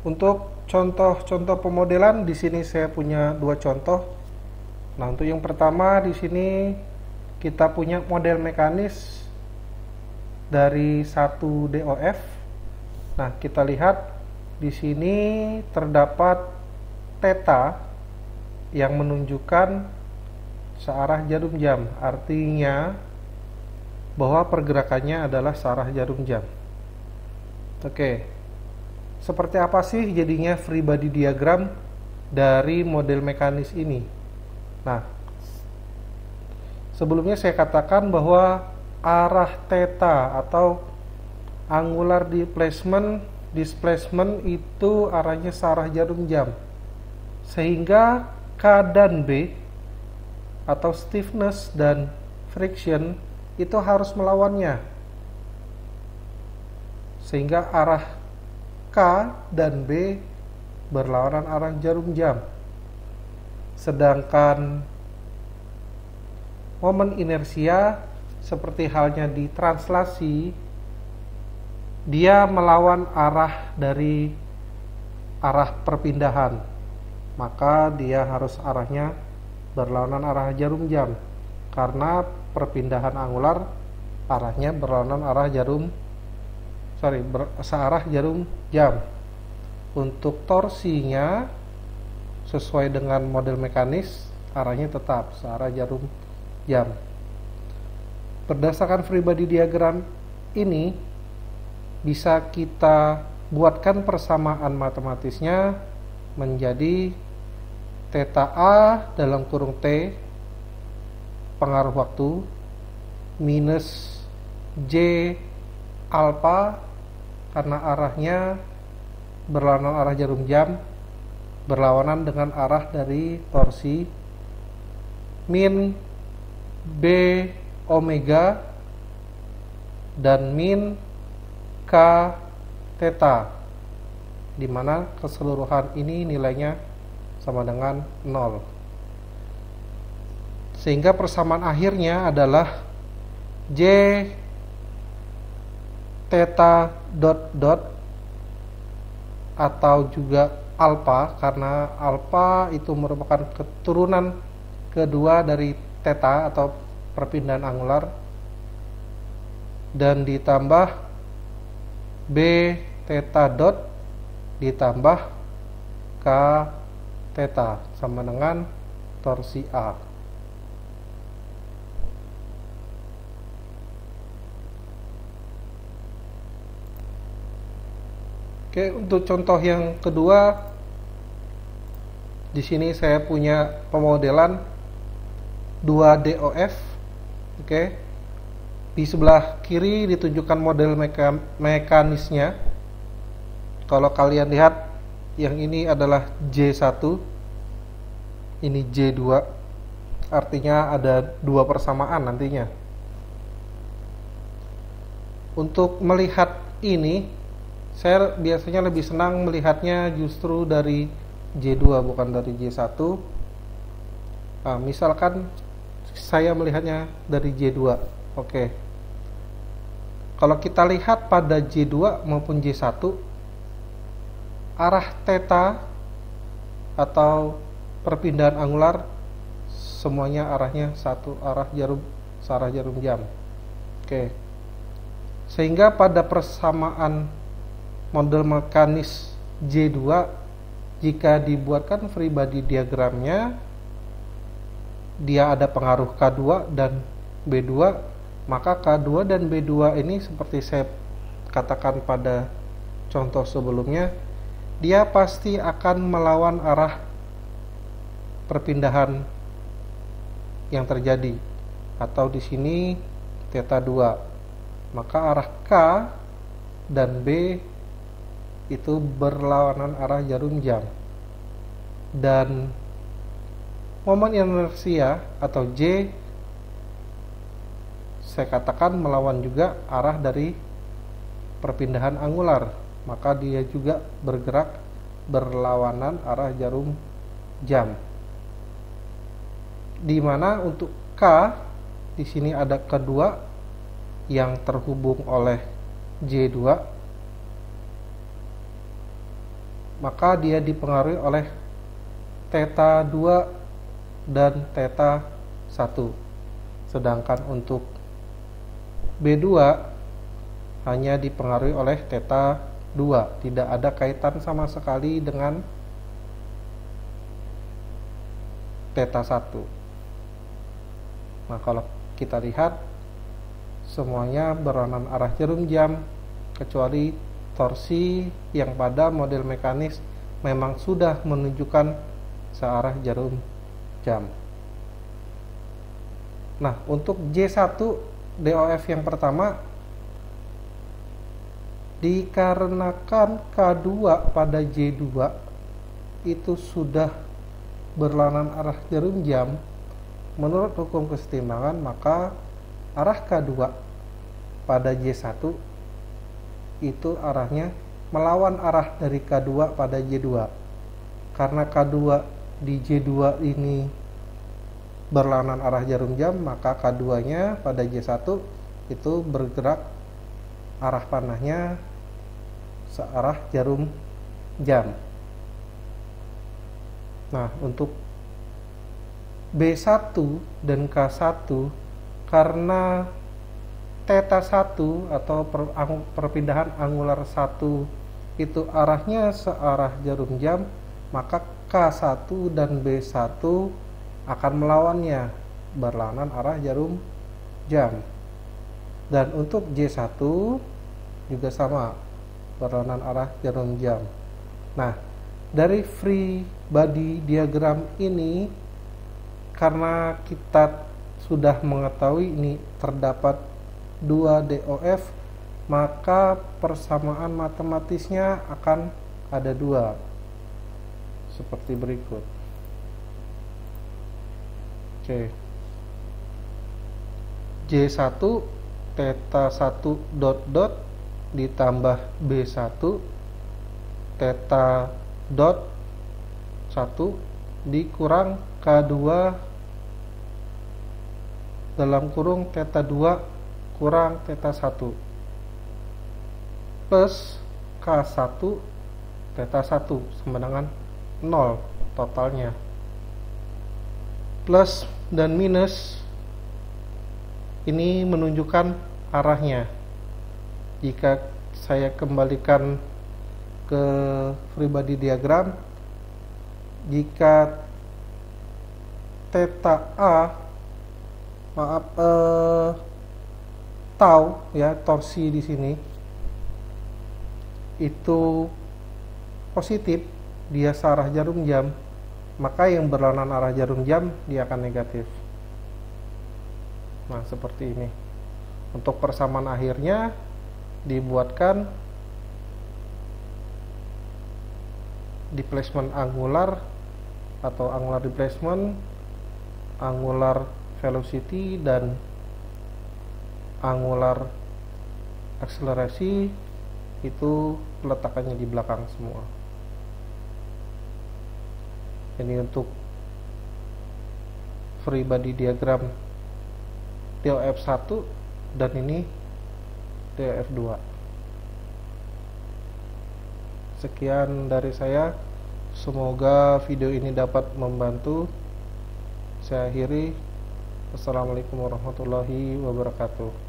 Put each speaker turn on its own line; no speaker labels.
Untuk contoh-contoh pemodelan di sini saya punya dua contoh. Nah, untuk yang pertama di sini kita punya model mekanis dari satu DOF. Nah, kita lihat di sini terdapat theta yang menunjukkan searah jarum jam. Artinya bahwa pergerakannya adalah searah jarum jam. Oke. Seperti apa sih jadinya free body diagram dari model mekanis ini? Nah, sebelumnya saya katakan bahwa arah theta atau angular displacement itu arahnya searah jarum jam. Sehingga K dan B atau stiffness dan friction itu harus melawannya. Sehingga arah K dan B berlawanan arah jarum jam. Sedangkan momen inersia seperti halnya di translasi, dia melawan arah dari arah perpindahan. Maka dia harus arahnya berlawanan arah jarum jam. Karena perpindahan angular arahnya berlawanan arah searah jarum jam. Untuk torsinya sesuai dengan model mekanis arahnya tetap searah jarum jam. Berdasarkan free body diagram ini bisa kita buatkan persamaan matematisnya menjadi theta A dalam kurung T pengaruh waktu minus J alpha karena arahnya berlawanan arah jarum jam berlawanan dengan arah dari torsi min B omega dan min K theta, di mana keseluruhan ini nilainya sama dengan 0. Sehingga persamaan akhirnya adalah J theta dot dot atau juga alpha, karena alpha itu merupakan keturunan kedua dari theta atau perpindahan angular, dan ditambah B theta dot ditambah K theta sama dengan torsi A. Oke, untuk contoh yang kedua, di sini saya punya pemodelan 2 DOF. Oke. Di sebelah kiri ditunjukkan model mekanisnya. Kalau kalian lihat, yang ini adalah J1, ini J2. Artinya ada dua persamaan nantinya. Untuk melihat ini, saya biasanya lebih senang melihatnya justru dari J2 bukan dari J1. Nah, misalkan saya melihatnya dari J2. Oke. Kalau kita lihat pada J2 maupun J1, arah theta atau perpindahan angular semuanya arahnya satu arah searah jarum jam. Oke. Sehingga pada persamaan model mekanis J2, jika dibuatkan free body diagramnya, dia ada pengaruh K2 dan B2, maka K2 dan B2 ini seperti saya katakan pada contoh sebelumnya, dia pasti akan melawan arah perpindahan yang terjadi, atau di sini theta 2. Maka arah K dan B itu berlawanan arah jarum jam, dan momen inersia atau J saya katakan melawan juga arah dari perpindahan angular, maka dia juga bergerak berlawanan arah jarum jam. Di mana untuk K di sini ada kedua yang terhubung oleh J2. maka dia dipengaruhi oleh theta 2 dan theta 1. Sedangkan untuk B2 hanya dipengaruhi oleh theta 2, tidak ada kaitan sama sekali dengan theta 1. Nah, kalau kita lihat semuanya berlawanan arah jarum jam kecuali torsi yang pada model mekanis memang sudah menunjukkan searah jarum jam. Nah, untuk J1 DOF yang pertama, dikarenakan K2 pada J2 itu sudah berlawanan arah jarum jam menurut hukum kesetimbangan, maka arah K2 pada J1 itu arahnya melawan arah dari K2 pada J2. Karena K2 di J2 ini berlawanan arah jarum jam, maka K2 nya pada J1 itu bergerak arah panahnya searah jarum jam. Nah, untuk B1 dan K1, karena theta 1 atau perpindahan angular 1 itu arahnya searah jarum jam, maka K1 dan B1 akan melawannya berlawanan arah jarum jam. Dan untuk J1 juga sama, berlawanan arah jarum jam. Nah, dari free body diagram ini, karena kita sudah mengetahui ini terdapat 2 DOF, maka persamaan matematisnya akan ada 2 seperti berikut. Oke. J1 theta 1 dot dot ditambah B1 theta dot 1 dikurang K2 dalam kurung theta 2 kurang theta 1 plus K1 theta 1 sama dengan 0 totalnya, plus dan minus ini menunjukkan arahnya. Jika saya kembalikan ke free body diagram, jika theta A tau ya, torsi di sini itu positif, dia searah jarum jam, maka yang berlawanan arah jarum jam dia akan negatif. Nah, seperti ini. Untuk persamaan akhirnya dibuatkan displacement angular atau angular displacement, angular velocity, dan angular akselerasi itu peletakannya di belakang semua. Ini untuk free body diagram DOF 1 dan ini DOF 2. Sekian dari saya, semoga video ini dapat membantu. Saya akhiri. Assalamualaikum warahmatullahi wabarakatuh.